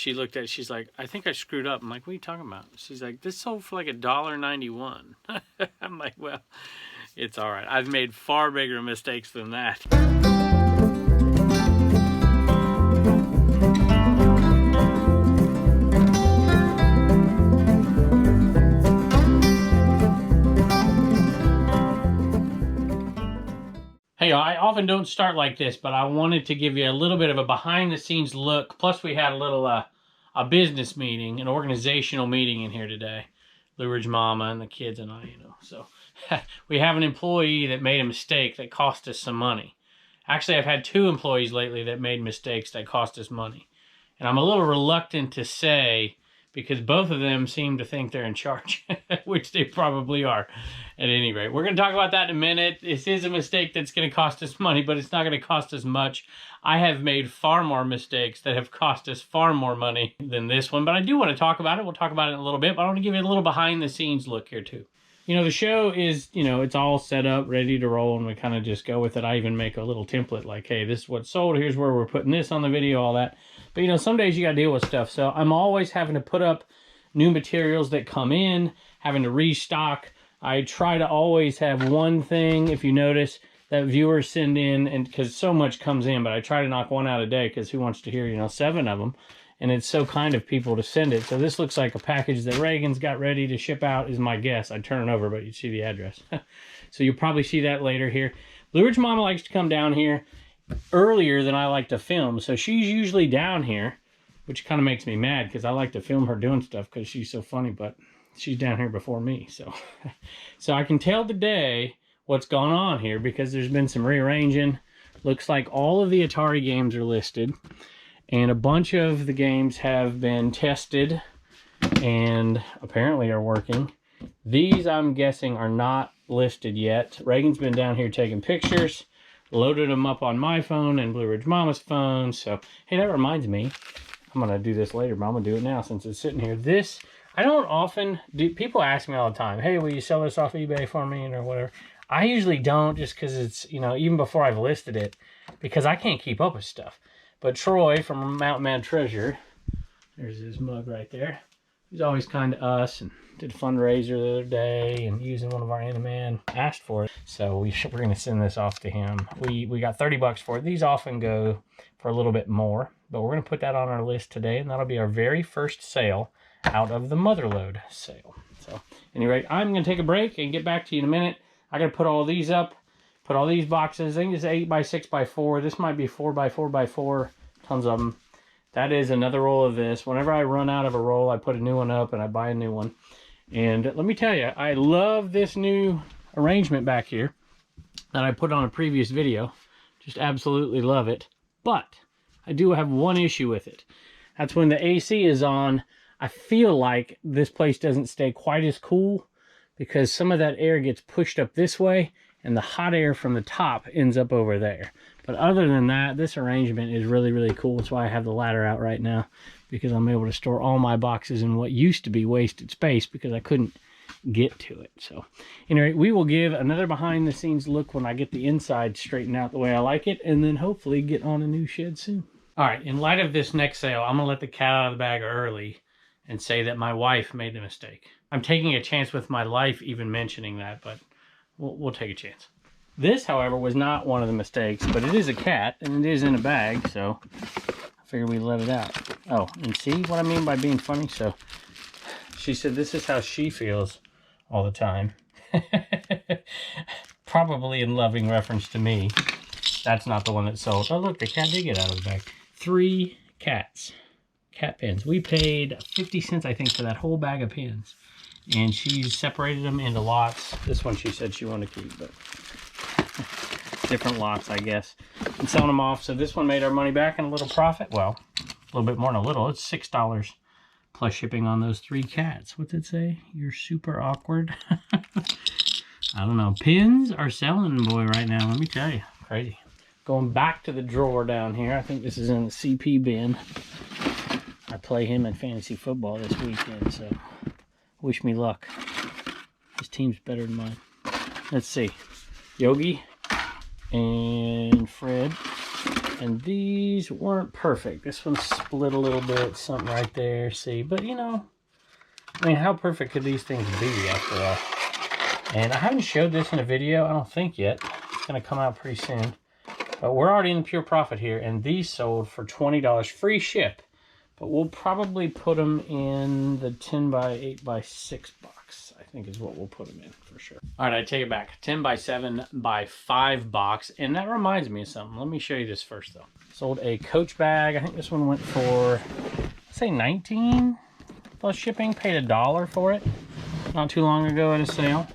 she looked at it, she's like, I think I screwed up. I'm like, what are you talking about? She's like, this sold for like $1.91. I'm like, well, it's all right. I've made far bigger mistakes than that. Hey, I often don't start like this, but I wanted to give you a little bit of a behind-the-scenes look. Plus, we had a little a business meeting, an organizational meeting in here today. Blue Ridge Mama and the kids and I, you know. So we have an employee that made a mistake that cost us some money. Actually, I've had 2 employees lately that made mistakes that cost us money. And I'm a little reluctant to say, because both of them seem to think they're in charge, which they probably are. At any rate, we're going to talk about that in a minute. This is a mistake that's going to cost us money, but it's not going to cost us much. I have made far more mistakes that have cost us far more money than this one, but I do want to talk about it. We'll talk about it in a little bit, but I want to give you a little behind-the-scenes look here, too. You know, the show is, you know, it's all set up, ready to roll, and we kind of just go with it. I even make a little template like, hey, this is what's sold. Here's where we're putting this on the video, all that. But, you know, some days you got to deal with stuff. So I'm always having to put up new materials that come in, having to restock. I try to always have one thing, if you notice, that viewers send in, and because so much comes in, but I try to knock one out a day, because who wants to hear, you know, 7 of them? And it's so kind of people to send it. So this looks like a package that Reagan's got ready to ship out, is my guess. I'd turn it over, but you'd see the address. So you'll probably see that later here. Blue Ridge Mama likes to come down here earlier than I like to film. So she's usually down here, which kind of makes me mad, because I like to film her doing stuff because she's so funny, but she's down here before me. So I can tell today what's gone on here, because there's been some rearranging. Looks like all of the Atari games are listed, and a bunch of the games have been tested and apparently are working. These, I'm guessing, are not listed yet. Reagan's been down here taking pictures, loaded them up on my phone and Blue Ridge Mama's phone. So, hey, that reminds me, I'm going to do this later, but I'm going to do it now since it's sitting here. This, I don't often do. People ask me all the time, hey, will you sell this off eBay for me or whatever? I usually don't, just because it's, you know, even before I've listed it, because I can't keep up with stuff. But Troy from Mountain Man Treasure, there's his mug right there. He's always kind to us, and did a fundraiser the other day and using one of our Animan asked for it. So we're going to send this off to him. We got $30 for it. These often go for a little bit more, but we're going to put that on our list today, and that'll be our very first sale out of the Motherload sale. So anyway, I'm going to take a break and get back to you in a minute. I got to put all these up, put all these boxes. I think it's 8x6x4. This might be 4x4x4, tons of them. That is another roll of this. Whenever I run out of a roll, I put a new one up and I buy a new one. And let me tell you, I love this new arrangement back here that I put on a previous video. Just absolutely love it. But I do have one issue with it. That's when the AC is on, I feel like this place doesn't stay quite as cool, because some of that air gets pushed up this way and the hot air from the top ends up over there. But other than that, this arrangement is really, really cool. That's why I have the ladder out right now, because I'm able to store all my boxes in what used to be wasted space because I couldn't get to it. So anyway, we will give another behind the scenes look when I get the inside straightened out the way I like it, and then hopefully get on a new shed soon. All right, in light of this next sale, I'm gonna let the cat out of the bag early and say that my wife made the mistake. I'm taking a chance with my life even mentioning that, but we'll take a chance. This, however, was not one of the mistakes, but it is a cat, and it is in a bag, so I figured we'd let it out. Oh, and see what I mean by being funny? So she said this is how she feels all the time. Probably in loving reference to me. That's not the one that sold. Oh, look, the cat did get out of the bag. 3 cats. Cat pins. We paid 50 cents, I think, for that whole bag of pins. And she separated them into lots. This one she said she wanted to keep, but different lots, I guess. And selling them off. So this one made our money back and a little profit. Well, a little bit more than a little. It's $6 plus shipping on those 3 cats. What's it say? You're super awkward. I don't know. Pins are selling, boy, right now. Let me tell you. Crazy. Going back to the drawer down here. I think this is in the CP bin. I play him in fantasy football this weekend, so wish me luck. His team's better than mine. Let's see. Yogi and Fred. And these weren't perfect. This one split a little bit, something right there, see? But, you know, I mean, how perfect could these things be after all? And I haven't showed this in a video, I don't think yet. It's going to come out pretty soon. But we're already in pure profit here, and these sold for $20 free ship. But we'll probably put them in the 10 by 8 by 6 box, I think is what we'll put them in for sure. All right, I take it back. 10 by 7 by 5 box. And that reminds me of something. Let me show you this first, though. Sold a Coach bag. I think this one went for, let's say, $19 plus shipping. Paid $1 for it not too long ago at a sale.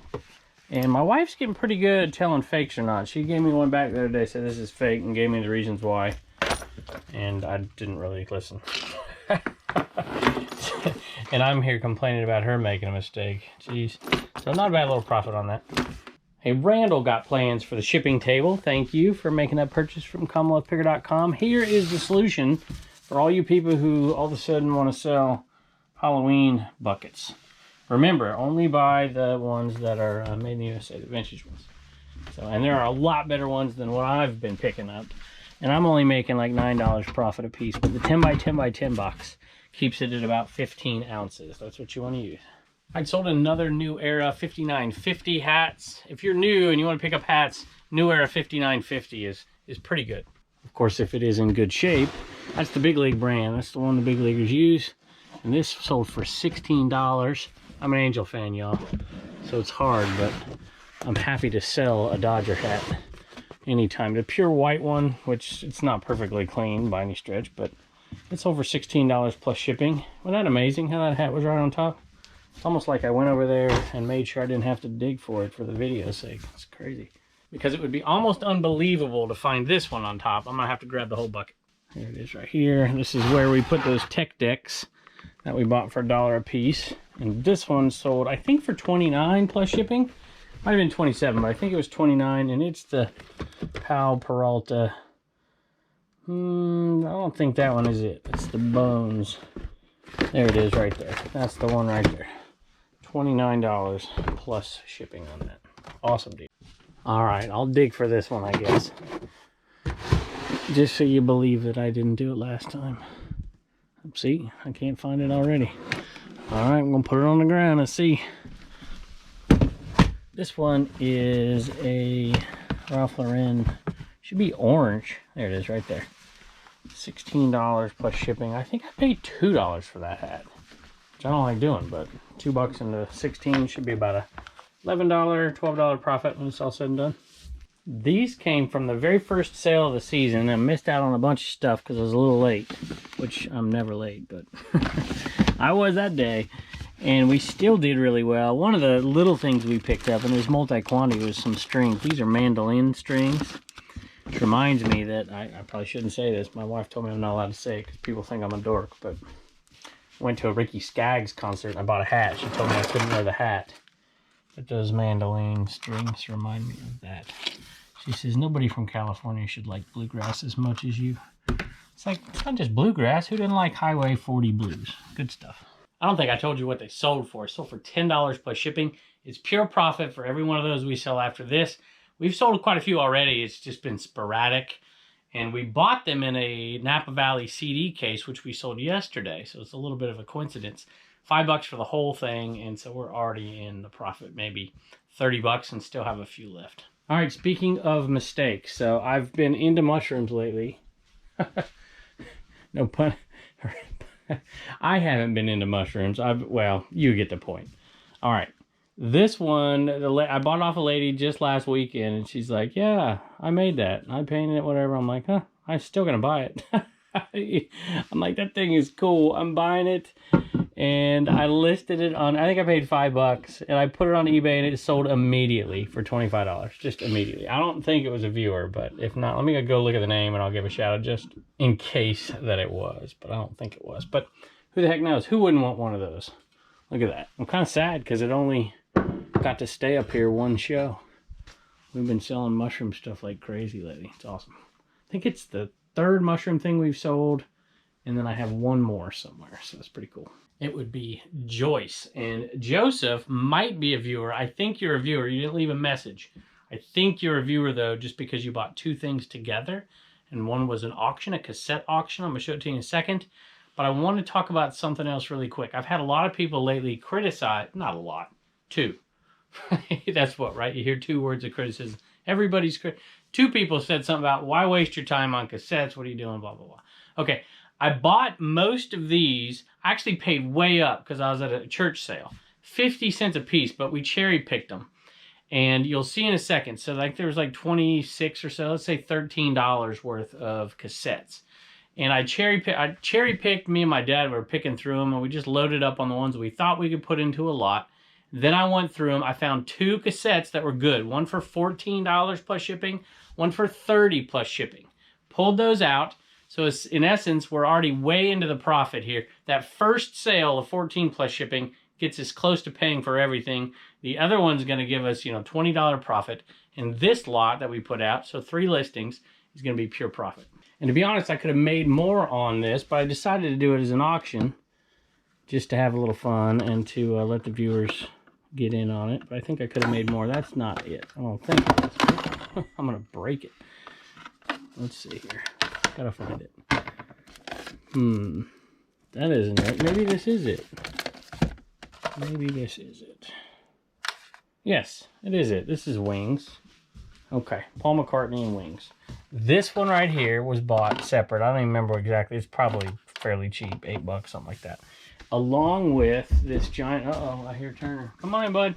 And my wife's getting pretty good at telling fakes or not. She gave me one back the other day, said this is fake, and gave me the reasons why. And I didn't really listen. And I'm here complaining about her making a mistake. Jeez. So not a bad little profit on that. Hey, Randall got plans for the shipping table. Thank you for making that purchase from CommonwealthPicker.com. Here is the solution for all you people who all of a sudden want to sell Halloween buckets. Remember, only buy the ones that are made in the USA, the vintage ones. So, and there are a lot better ones than what I've been picking up. And I'm only making like $9 profit a piece. But the 10 by 10 by 10 box keeps it at about 15 ounces. That's what you want to use. I sold another New Era 5950 hats. If you're new and you want to pick up hats, New Era 5950 is pretty good. Of course, if it is in good shape, that's the Big League brand. That's the one the big leaguers use. And this sold for $16. I'm an Angel fan, y'all, so it's hard, but I'm happy to sell a Dodger hat anytime. The pure white one, which it's not perfectly clean by any stretch, but it's over $16 plus shipping. Wasn't that amazing how that hat was right on top? It's almost like I went over there and made sure I didn't have to dig for it for the video's sake. It's crazy. Because it would be almost unbelievable to find this one on top. I'm going to have to grab the whole bucket. Here it is right here. This is where we put those tech decks that we bought for $1 a piece. And this one sold, I think, for $29 plus shipping. Might have been $27, but I think it was $29. And it's the Pal Peralta. I don't think that one is it. It's the Bones. There it is right there. That's the one right there. $29 plus shipping on that. Awesome deal. All right, I'll dig for this one, I guess. Just so you believe that I didn't do it last time. See, I can't find it already. All right, I'm gonna put it on the ground and see. This one is a Ralph Lauren, should be orange. There it is right there. $16 plus shipping. I think I paid $2 for that hat, which I don't like doing, but $2 into 16 should be about a $11, $12 profit when it's all said and done. These came from the very first sale of the season. I missed out on a bunch of stuff because I was a little late, which I'm never late, but I was that day. And we still did really well. One of the little things we picked up, and it was multi-quantity, was some strings. These are mandolin strings, which reminds me that I probably shouldn't say this. My wife told me I'm not allowed to say it because people think I'm a dork, but I went to a Ricky Skaggs concert and I bought a hat. She told me I couldn't wear the hat. But those mandolin strings remind me of that. She says, nobody from California should like bluegrass as much as you. It's like, it's not just bluegrass. Who didn't like Highway 40 blues? Good stuff. I don't think I told you what they sold for. It sold for $10 plus shipping. It's pure profit for every one of those we sell after this. We've sold quite a few already. It's just been sporadic. And we bought them in a Napa Valley CD case, which we sold yesterday. So it's a little bit of a coincidence. $5 for the whole thing. And so we're already in the profit, maybe $30 and still have a few left. All right, speaking of mistakes. So I've been into mushrooms lately. No pun. I haven't been into mushrooms. Well, you get the point. All right. This one, I bought it off a lady just last weekend, and she's like, yeah, I made that. I painted it, whatever. I'm like, huh, I'm still going to buy it. I'm like, that thing is cool. I'm buying it. And I listed it on, I think I paid $5, and I put it on eBay, and it sold immediately for $25. Just immediately. I don't think it was a viewer, but if not, let me go look at the name, and I'll give a shout out just in case that it was. But I don't think it was. But who the heck knows? Who wouldn't want one of those? Look at that. I'm kind of sad because it only got to stay up here one show. We've been selling mushroom stuff like crazy lately. It's awesome. I think it's the third mushroom thing we've sold, and then I have one more somewhere, so it's pretty cool. It would be Joyce, and Joseph might be a viewer. I think you're a viewer. You didn't leave a message. I think you're a viewer, though, just because you bought two things together, and one was an auction, a cassette auction. I'm going to show it to you in a second. But I want to talk about something else really quick. I've had a lot of people lately criticize, not a lot, 2. That's what, right? You hear 2 words of criticism. Everybody's 2 people said something about, why waste your time on cassettes? What are you doing? Blah, blah, blah. Okay, I bought most of these. I actually paid way up because I was at a church sale. 50 cents a piece, but we cherry picked them. And you'll see in a second. So like there was like 26 or so, let's say $13 worth of cassettes. And I cherry picked, me and my dad were picking through them, and we just loaded up on the ones we thought we could put into a lot. Then I went through them. I found 2 cassettes that were good. One for $14 plus shipping, one for $30 plus shipping. Pulled those out. So it's, in essence, we're already way into the profit here. That first sale of $14 plus shipping gets us close to paying for everything. The other one's going to give us, $20 profit. And this lot that we put out, so 3 listings, is going to be pure profit. And to be honest, I could have made more on this, but I decided to do it as an auction just to have a little fun and to let the viewers get in on it. But I think I could have made more. That's not it. I don't think it is. I'm going to break it. Let's see here. Gotta find it. That isn't it. Maybe this is it. Maybe this is it. Yes, it is it. This is Wings. Okay, Paul McCartney and Wings. This one right here was bought separate. I don't even remember exactly. It's probably fairly cheap, $8, something like that. Along with this giant, uh-oh, I hear Turner. Come on in, bud.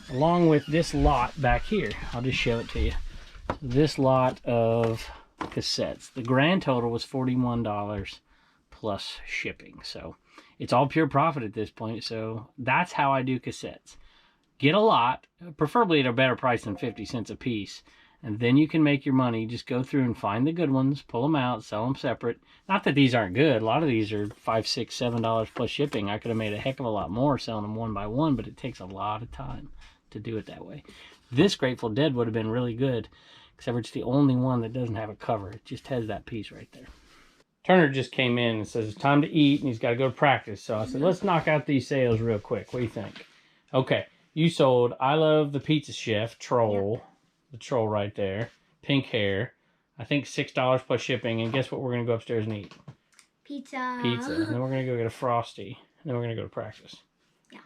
Along with this lot back here. I'll just show it to you. This lot of cassettes. The grand total was $41 plus shipping. So it's all pure profit at this point. So that's how I do cassettes. Get a lot, preferably at a better price than 50 cents a piece. And then you can make your money. Just go through and find the good ones, pull them out, sell them separate. Not that these aren't good. A lot of these are $5, $6, $7 plus shipping. I could have made a heck of a lot more selling them one by one, but it takes a lot of time to do it that way. This Grateful Dead would have been really good, except for it's the only one that doesn't have a cover. It just has that piece right there. Turner just came in and says it's time to eat, and he's got to go to practice. So I said, let's knock out these sales real quick. What do you think? Okay, you sold I Love the Pizza Chef, Troll. Yep. The troll right there. Pink hair. I think $6 plus shipping. And guess what we're going to go upstairs and eat? Pizza. Pizza. And then we're going to go get a Frosty. And then we're going to go to practice. Yeah.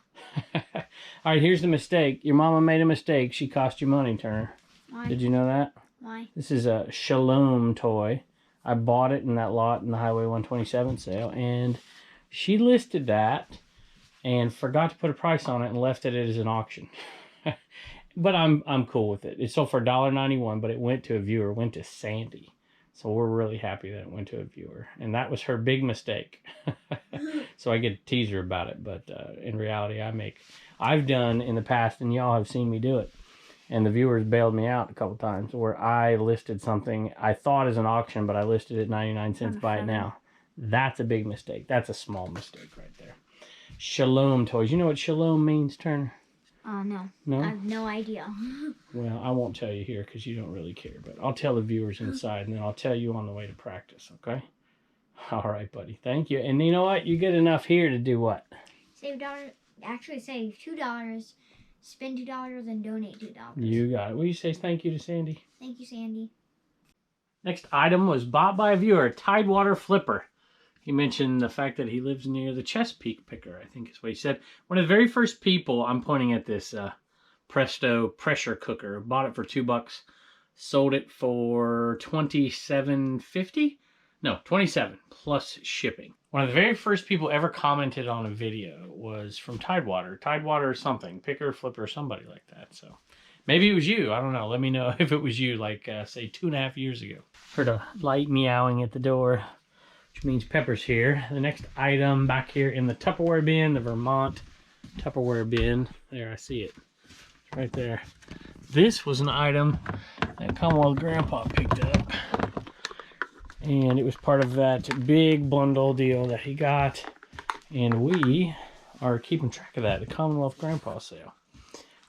All right, here's the mistake. Your mama made a mistake. She cost you money, Turner. Why? Did you know that? Why? This is a Shalom toy. I bought it in that lot in the Highway 127 sale. And she listed that and forgot to put a price on it and left it as an auction. But I'm cool with it. It sold for $1.91, but it went to a viewer, went to Sandy. So we're really happy that it went to a viewer. And that was her big mistake. So I get to tease her about it. But in reality, I've done in the past, and y'all have seen me do it. And the viewers bailed me out a couple times where I listed something I thought as an auction, but I listed it 99 cents, buy it now. That's a big mistake. That's a small mistake right there. Shalom toys. You know what Shalom means, Turner? No. No? I have no idea. Well, I won't tell you here because you don't really care, but I'll tell the viewers inside, and then I'll tell you on the way to practice, okay? All right, buddy. Thank you. And you know what? You get enough here to do what? Save $1. Actually, save $2. Spend $2 and donate $2. You got it. Will you say thank you to Sandy? Thank you, Sandy. Next item was bought by a viewer, a Tidewater flipper. He mentioned the fact that he lives near the Chesapeake picker, I think is what he said. One of the very first people, I'm pointing at this Presto pressure cooker. Bought it for $2. Sold it for $27.50? No, $27 plus shipping. One of the very first people ever commented on a video was from Tidewater. Tidewater or something. Picker, flipper, somebody like that. So maybe it was you. I don't know. Let me know if it was you, like, say, 2.5 years ago. Heard a light meowing at the door, which means Pepper's here. The next item back here in the Tupperware bin, the Vermont Tupperware bin. There, I see it. It's right there. This was an item that Commonwealth Grandpa picked up. And it was part of that big bundle deal that he got. And we are keeping track of that, the Commonwealth Grandpa sale.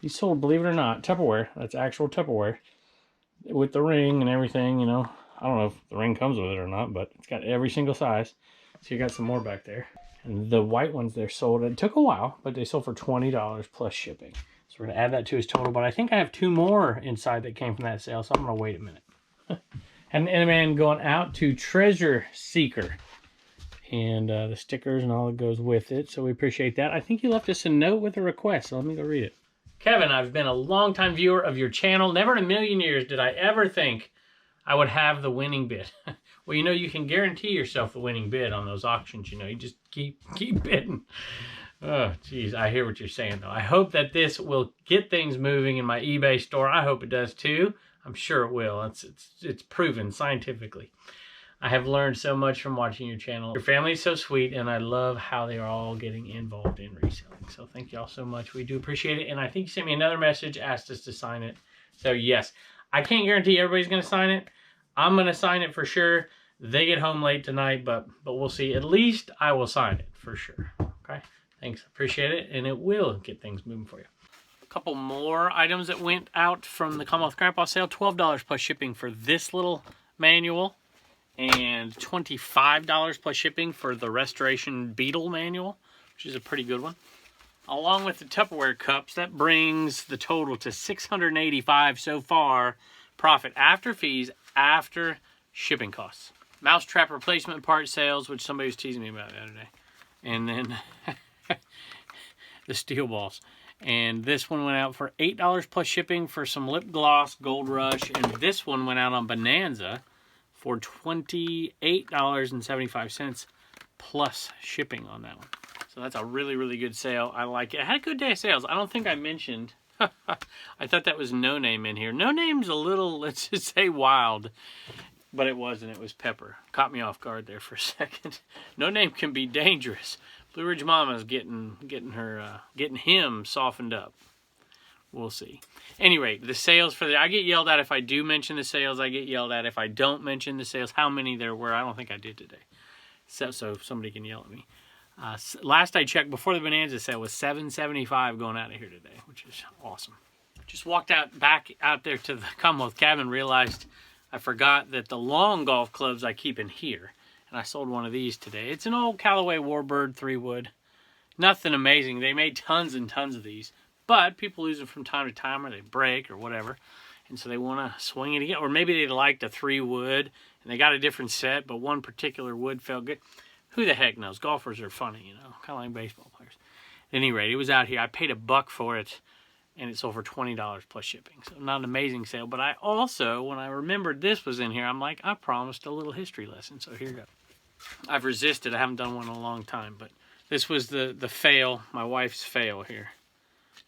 He sold, believe it or not, Tupperware. That's actual Tupperware. With the ring and everything, you know. I don't know if the ring comes with it or not, but it's got every single size. So you got some more back there. And the white ones there sold, it took a while, but they sold for $20 plus shipping. So we're going to add that to his total. But I think I have 2 more inside that came from that sale, so I'm going to wait a minute. And an man going out to Treasure Seeker. And the stickers and all that goes with it. So we appreciate that. I think you left us a note with a request. So let me go read it. Kevin, I've been a longtime viewer of your channel. Never in a million years did I ever think I would have the winning bid. Well, you know, you can guarantee yourself the winning bid on those auctions. You know, you just keep bidding. Oh, geez, I hear what you're saying, though. I hope that this will get things moving in my eBay store. I hope it does, too. I'm sure it will. It's proven scientifically. I have learned so much from watching your channel. Your family is so sweet, and I love how they are all getting involved in reselling. So thank you all so much. We do appreciate it. And I think you sent me another message, asked us to sign it. So yes, I can't guarantee everybody's going to sign it. I'm going to sign it for sure. They get home late tonight, but we'll see. At least I will sign it for sure. Okay. Thanks. Appreciate it. And it will get things moving for you. A couple more items that went out from the Commonwealth Grandpa sale. $12 plus shipping for this little manual. And $25 plus shipping for the Restoration Beetle manual, which is a pretty good one. Along with the Tupperware cups, that brings the total to $685 so far. Profit after fees, after shipping costs. Mousetrap replacement part sales, which somebody was teasing me about the other day. And then the steel balls. And this one went out for $8 plus shipping for some lip gloss, Gold Rush. And this one went out on Bonanza for $28.75 plus shipping on that one. So that's a really, really good sale. I like it. I had a good day of sales. I don't think I mentioned, I thought that was No Name in here. No Name's a little, let's just say, wild. But it wasn't. It was Pepper. Caught me off guard there for a second. No Name can be dangerous. Blue Ridge Mama's getting him softened up. We'll see. Anyway, the sales for I get yelled at if I do mention the sales. I get yelled at if I don't mention the sales. How many there were, I don't think I did today. So somebody can yell at me. Last I checked, before the Bonanza sale, was $7.75 going out of here today, which is awesome. Just walked back out there to the Commonwealth cabin, realized I forgot that the long golf clubs I keep in here. And I sold one of these today. It's an old Callaway Warbird 3-wood. Nothing amazing. They made tons and tons of these. But people lose them from time to time, or they break or whatever. And so they want to swing it again. Or maybe they liked a 3-wood and they got a different set, but one particular wood felt good. Who the heck knows? Golfers are funny, you know, kind of like baseball players. At any rate, it was out here. I paid $1 for it, and it sold for $20 plus shipping. So not an amazing sale. But I also, when I remembered this was in here, I'm like, I promised a little history lesson. So here you go. I've resisted. I haven't done one in a long time. But this was the fail, my wife's fail here.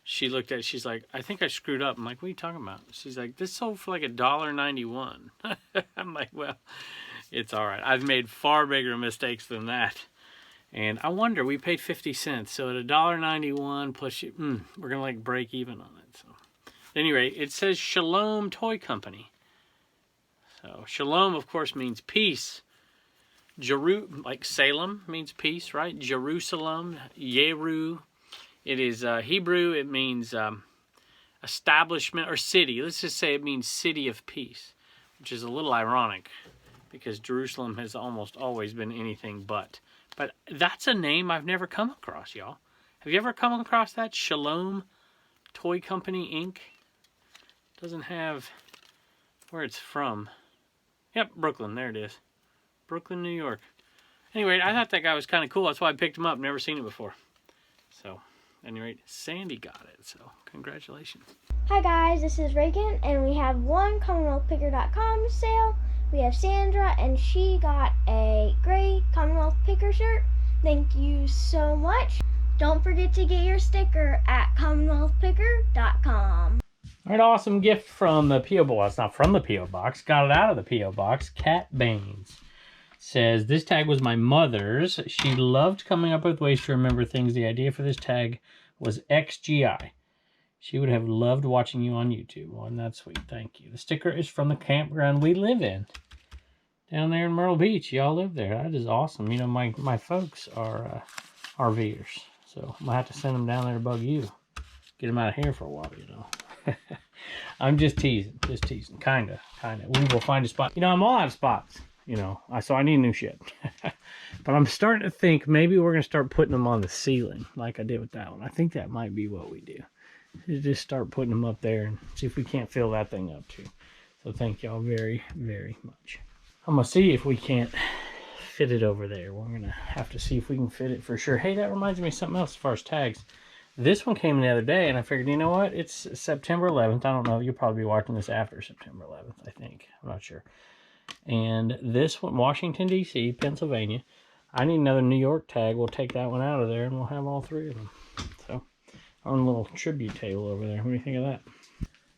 She looked at it, she's like, I think I screwed up. I'm like, what are you talking about? She's like, this sold for like $1.91. I'm like, well, it's all right. I've made far bigger mistakes than that. And I wonder, we paid 50 cents. So at $1.91 plus, we're going to like break even on it. So at any rate, it says Shalom Toy Company. So Shalom, of course, means peace. Like Salem means peace, right? Jerusalem, Yeru. It is Hebrew. It means establishment or city. Let's just say it means city of peace, which is a little ironic because Jerusalem has almost always been anything but. But that's a name I've never come across, y'all. Have you ever come across that? Shalom Toy Company, Inc.? Doesn't have where it's from. Yep, Brooklyn. There it is. Brooklyn, New York. Anyway, I thought that guy was kind of cool. That's why I picked him up. Never seen it before. So, at any rate, Sandy got it. So, congratulations. Hi guys, this is Reagan, and we have one CommonwealthPicker.com sale. We have Sandra, and she got a gray Commonwealth Picker shirt. Thank you so much. Don't forget to get your sticker at CommonwealthPicker.com. All right, awesome gift from the P.O. Box. It's not from the P.O. Box. Got it out of the P.O. Box. Cat Baines. Says, this tag was my mother's. She loved coming up with ways to remember things. The idea for this tag was XGI. She would have loved watching you on YouTube. Well, that's sweet. Thank you. The sticker is from the campground we live in. Down there in Myrtle Beach. Y'all live there. That is awesome. You know, my folks are RVers. So I'm going to have to send them down there to bug you. Get them out of here for a while, you know. I'm just teasing. Just teasing. Kinda. We will find a spot. You know, I'm all out of spots. You know, so I need new shit. But I'm starting to think maybe we're going to start putting them on the ceiling like I did with that one. I think that might be what we do. Just start putting them up there and see if we can't fill that thing up too. So thank y'all very, very much. I'm going to see if we can't fit it over there. We're going to have to see if we can fit it for sure. Hey, that reminds me of something else as far as tags. This one came in the other day, and I figured, you know what? It's September 11th. I don't know. You'll probably be watching this after September 11th, I think. I'm not sure. And this one, Washington, D.C., Pennsylvania. I need another New York tag. We'll take that one out of there, and we'll have all three of them. So, our own little tribute table over there. What do you think of that?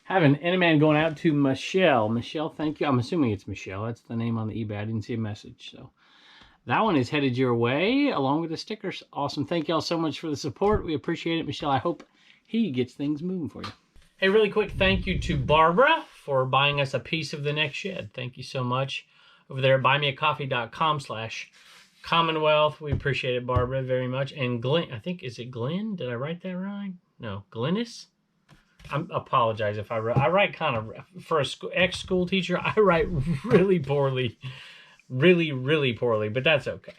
Have an Anyman going out to Michelle. Michelle, thank you. I'm assuming it's Michelle. That's the name on the eBay. I didn't see a message, so... That one is headed your way, along with the stickers. Awesome. Thank y'all so much for the support. We appreciate it, Michelle. I hope he gets things moving for you. Hey, really quick thank you to Barbara for buying us a piece of the next shed. Thank you so much. Over there at buymeacoffee.com/Commonwealth. We appreciate it, Barbara, very much. And Glenn, I think, is it Glenn? Did I write that right? No, Glennis? I apologize if I write kind of, for a ex-school teacher, I write really poorly. Really poorly, but that's okay.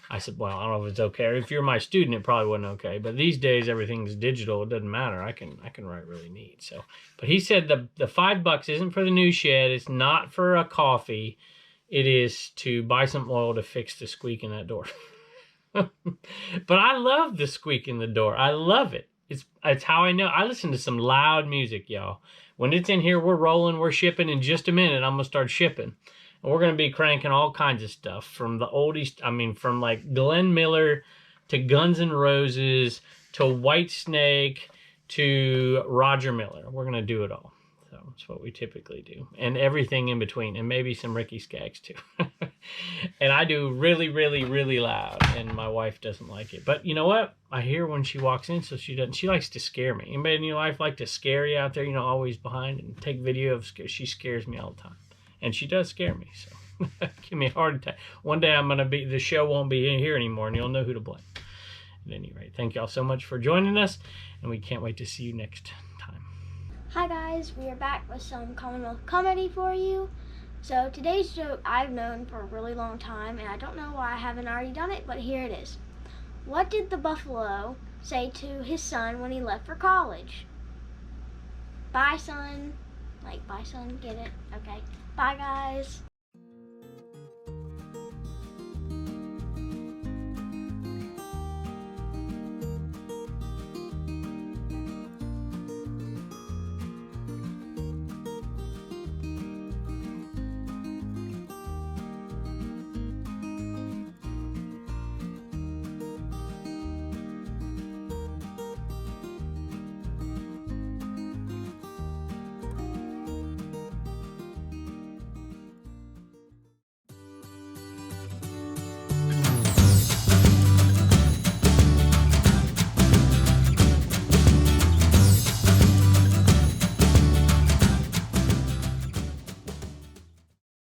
I said, well, I don't know if it's okay. If you're my student, it probably wasn't okay. But these days, everything's digital. It doesn't matter. I can write really neat. So, but he said the $5 isn't for the new shed. It's not for a coffee. It is to buy some oil to fix the squeak in that door. But I love the squeak in the door. I love it. It's how I know. I listen to some loud music, y'all. When it's in here, we're rolling, we're shipping. In just a minute, I'm gonna start shipping. And we're going to be cranking all kinds of stuff from the oldies, from like Glenn Miller to Guns N' Roses to Whitesnake to Roger Miller. We're going to do it all. So that's what we typically do. And everything in between. And maybe some Ricky Skaggs too. And I do really loud. And my wife doesn't like it. But you know what? I hear when she walks in, so she doesn't. She likes to scare me. Anybody in your life like to scare you out there? You know, always behind and take video of she scares me all the time. And she does scare me, so give me a heart attack. One day the show won't be in here anymore, and you'll know who to blame. At any rate, thank y'all so much for joining us, and we can't wait to see you next time. Hi guys, we are back with some Commonwealth comedy for you. So today's joke I've known for a really long time, and I don't know why I haven't already done it, but here it is. What did the buffalo say to his son when he left for college? Bye, son. Like, bye, son, get it? Okay. Bye, guys.